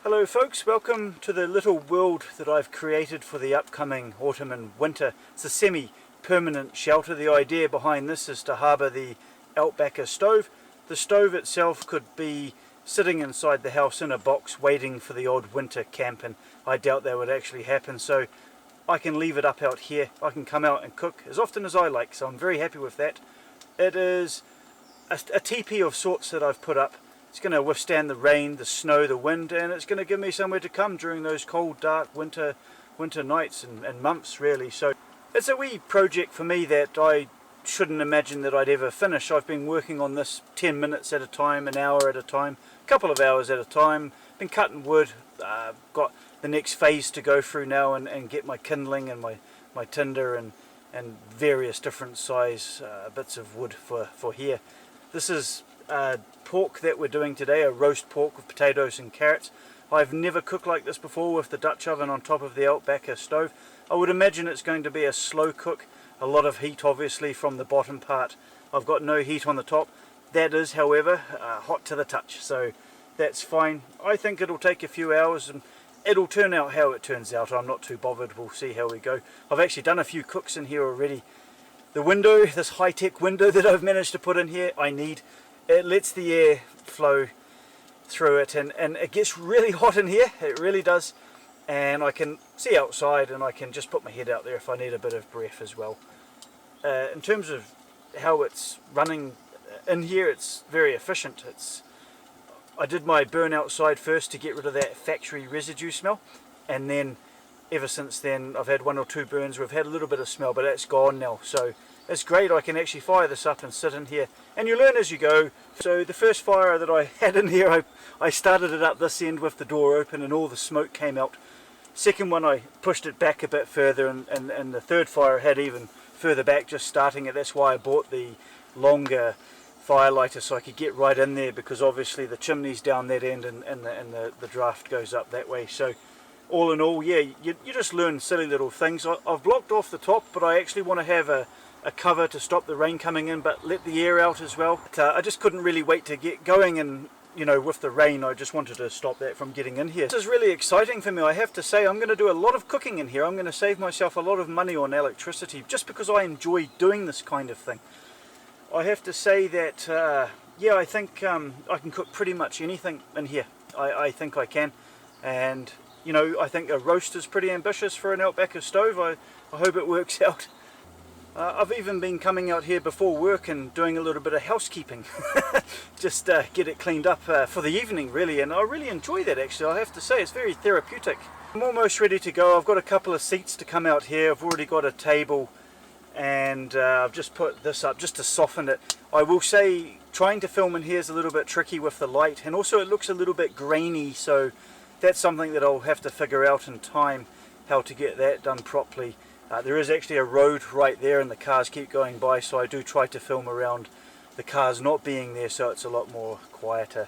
Hello folks, welcome to the little world that I've created for the upcoming autumn and winter. It's a semi-permanent shelter. The idea behind this is to harbour the Outbacker stove. The stove itself could be sitting inside the house in a box waiting for the odd winter camp, and I doubt that would actually happen, so I can leave it up out here. I can come out and cook as often as I like, so I'm very happy with that. It is a teepee of sorts that I've put up. It's going to withstand the rain, the snow, the wind, and it's going to give me somewhere to come during those cold, dark winter nights and months, really. So it's a wee project for me that I shouldn't imagine that I'd ever finish. I've been working on this 10 minutes at a time, an hour at a time, a couple of hours at a time. Been cutting wood, got the next phase to go through now and get my kindling and my tinder and various different size bits of wood for here. This is pork that we're doing today, a roast pork with potatoes and carrots. I've never cooked like this before with the Dutch oven on top of the Outbacker stove. I would imagine it's going to be a slow cook, a lot of heat obviously from the bottom part. I've got no heat on the top. That is, however, hot to the touch, so that's fine. I think it'll take a few hours and it'll turn out how it turns out. I'm not too bothered, we'll see how we go. I've actually done a few cooks in here already. The window, this high-tech window that I've managed to put in here, it lets the air flow through it, and it gets really hot in here, it really does, and I can see outside and I can just put my head out there if I need a bit of breath as well. In terms of how it's running in here, it's very efficient. I did my burn outside first to get rid of that factory residue smell, and then ever since then I've had one or two burns where I've had a little bit of smell, but that's gone now, so it's great. I can actually fire this up and sit in here, and you learn as you go. So the first fire that I had in here, I started it up this end with the door open and all the smoke came out. Second one, I pushed it back a bit further, and the third fire had even further back just starting it. That's why I bought the longer fire lighter, so I could get right in there, because obviously the chimney's down that end and the draft goes up that way. So all in all, yeah, you just learn silly little things. I've blocked off the top, but I actually want to have a cover to stop the rain coming in, but let the air out as well. But, I just couldn't really wait to get going, and you know, with the rain I just wanted to stop that from getting in here. This is really exciting for me. I have to say, I'm going to do a lot of cooking in here. I'm going to save myself a lot of money on electricity just because I enjoy doing this kind of thing. I have to say that yeah, I think I can cook pretty much anything in here. I think I can, and you know, I think a roast is pretty ambitious for an Outbacker stove. I hope it works out. I've even been coming out here before work and doing a little bit of housekeeping, just get it cleaned up for the evening really, and I really enjoy that actually. I have to say, it's very therapeutic. I'm almost ready to go. I've got a couple of seats to come out here. I've already got a table, and I've just put this up just to soften it. I will say trying to film in here is a little bit tricky with the light, and also it looks a little bit grainy, so that's something that I'll have to figure out in time, how to get that done properly. There is actually a road right there and the cars keep going by, so I do try to film around the cars not being there, so it's a lot more quieter.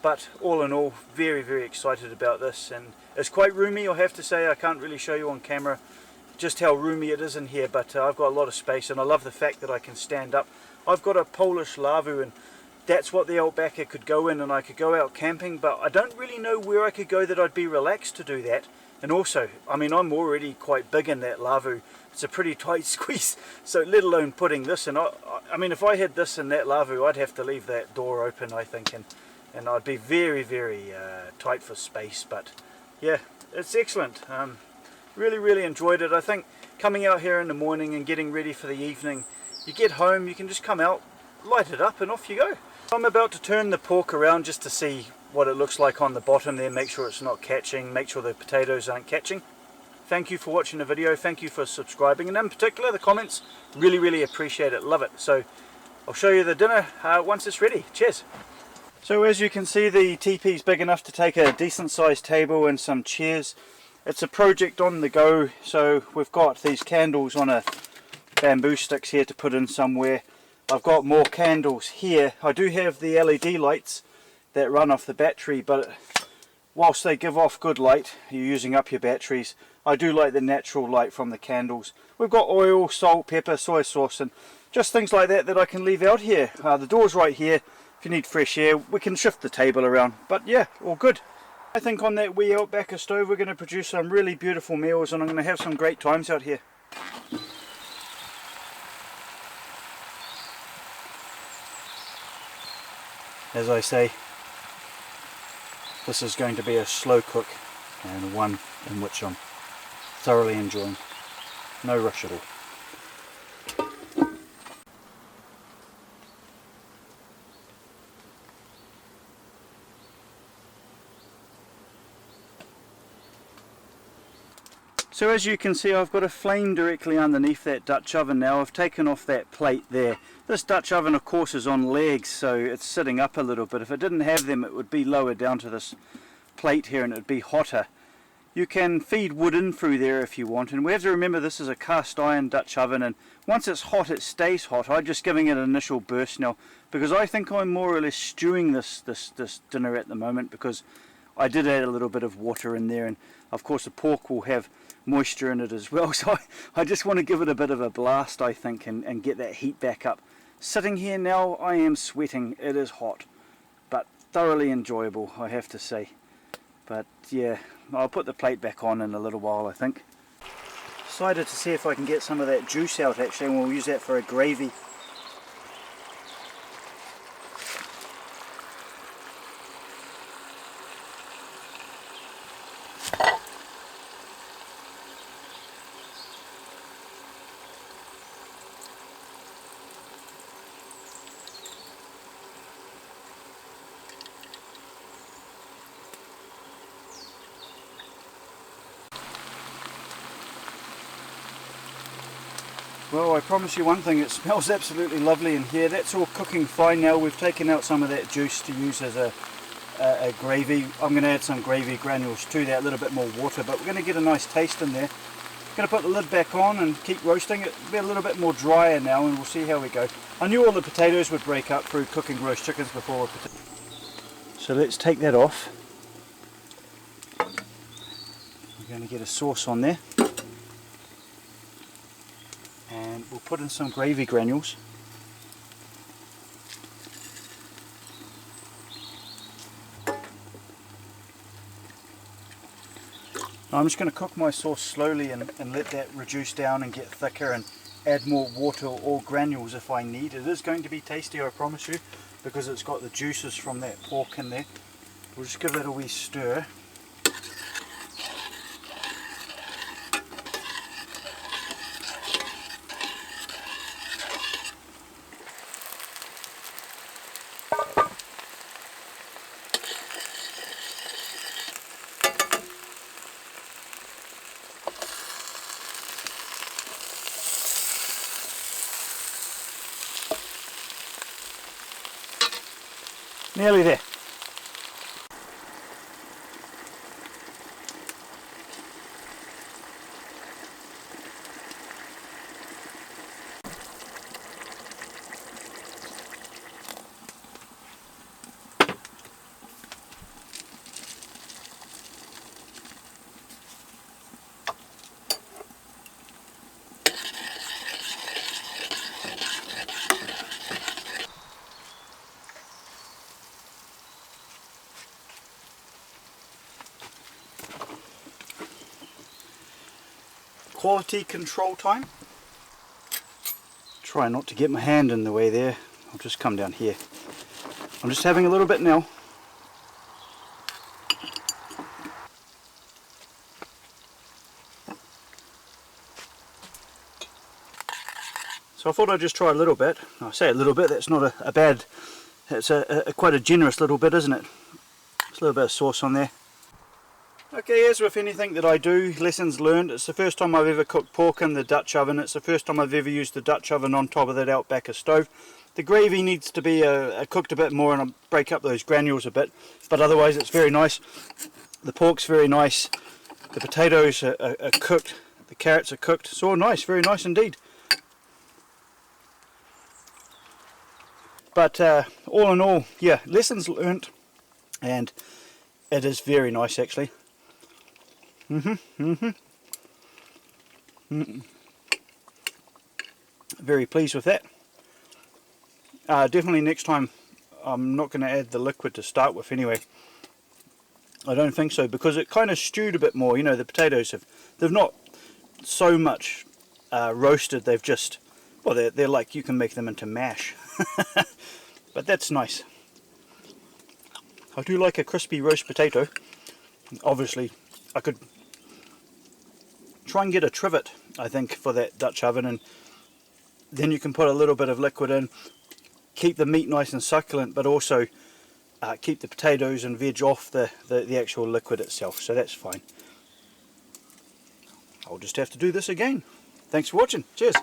But all in all, very, very excited about this, and it's quite roomy, I have to say. I can't really show you on camera just how roomy it is in here, but I've got a lot of space, and I love the fact that I can stand up. I've got a Polish Lavu, and that's what the Outbacker could go in, and I could go out camping, but I don't really know where I could go that I'd be relaxed to do that. And also, I mean, I'm already quite big in that Lavu. It's a pretty tight squeeze, so let alone putting this in. I mean, if I had this in that Lavu, I'd have to leave that door open, I think, and I'd be very, very tight for space. But yeah, it's excellent. Really, really enjoyed it. I think coming out here in the morning and getting ready for the evening, you get home, you can just come out, light it up, and off you go. I'm about to turn the pork around just to see what it looks like on the bottom there, make sure it's not catching, make sure the potatoes aren't catching. Thank you for watching the video, thank you for subscribing, and in particular the comments, really, really appreciate it, love it. So I'll show you the dinner once it's ready. Cheers! So as you can see, the teepee's big enough to take a decent sized table and some chairs. It's a project on the go, so we've got these candles on a bamboo sticks here to put in somewhere. I've got more candles here. I do have the LED lights that run off the battery, but whilst they give off good light, you're using up your batteries. I do like the natural light from the candles. We've got oil, salt, pepper, soy sauce, and just things like that that I can leave out here. The door's right here. If you need fresh air, we can shift the table around, but yeah, all good. I think on that wee Outbacker stove we're going to produce some really beautiful meals, and I'm going to have some great times out here. As I say, this is going to be a slow cook, and one in which I'm thoroughly enjoying. No rush at all. So as you can see, I've got a flame directly underneath that Dutch oven now. I've taken off that plate there. This Dutch oven of course is on legs, so it's sitting up a little bit. If it didn't have them, it would be lower down to this plate here and it would be hotter. You can feed wood in through there if you want, and we have to remember this is a cast iron Dutch oven, and once it's hot it stays hot. I'm just giving it an initial burst now because I think I'm more or less stewing this dinner at the moment, because I did add a little bit of water in there, and of course the pork will have moisture in it as well, so I just want to give it a bit of a blast, I think, and get that heat back up. Sitting here now, I am sweating. It is hot, but thoroughly enjoyable, I have to say. But yeah, I'll put the plate back on in a little while, I think. Decided to see if I can get some of that juice out actually, and we'll use that for a gravy. Well, I promise you one thing, it smells absolutely lovely in here. That's all cooking fine now. We've taken out some of that juice to use as a gravy. I'm going to add some gravy granules to that, a little bit more water, but we're going to get a nice taste in there. Going to put the lid back on and keep roasting it. It'll be a little bit more drier now, and we'll see how we go. I knew all the potatoes would break up through cooking roast chickens before. So let's take that off. We're going to get a sauce on there. And we'll put in some gravy granules. Now I'm just going to cook my sauce slowly and let that reduce down and get thicker, and add more water or granules if I need. It is going to be tasty, I promise you, because it's got the juices from that pork in there. We'll just give it a wee stir. Nearly there. Quality control time. Try not to get my hand in the way there. I'll just come down here. I'm just having a little bit now. So I thought I'd just try a little bit. I say a little bit, that's not a bad, it's quite a generous little bit, isn't it? Just a little bit of sauce on there. Okay, as with anything that I do, lessons learned. It's the first time I've ever cooked pork in the Dutch oven. It's the first time I've ever used the Dutch oven on top of that Outbacker stove. The gravy needs to be cooked a bit more, and I'll break up those granules a bit, but otherwise it's very nice. The pork's very nice, the potatoes are cooked, the carrots are cooked. It's all nice, very nice indeed. But all in all, yeah, lessons learnt, and it is very nice actually. Very pleased with that. Definitely next time I'm not going to add the liquid to start with anyway. I don't think so, because it kind of stewed a bit more. You know, the potatoes they've not so much roasted, they've just, well, they're like, you can make them into mash. But that's nice. I do like a crispy roast potato. Obviously I could try and get a trivet, I think, for that Dutch oven, and then you can put a little bit of liquid in, keep the meat nice and succulent, but also keep the potatoes and veg off the actual liquid itself, so that's fine. I'll just have to do this again. Thanks for watching. Cheers.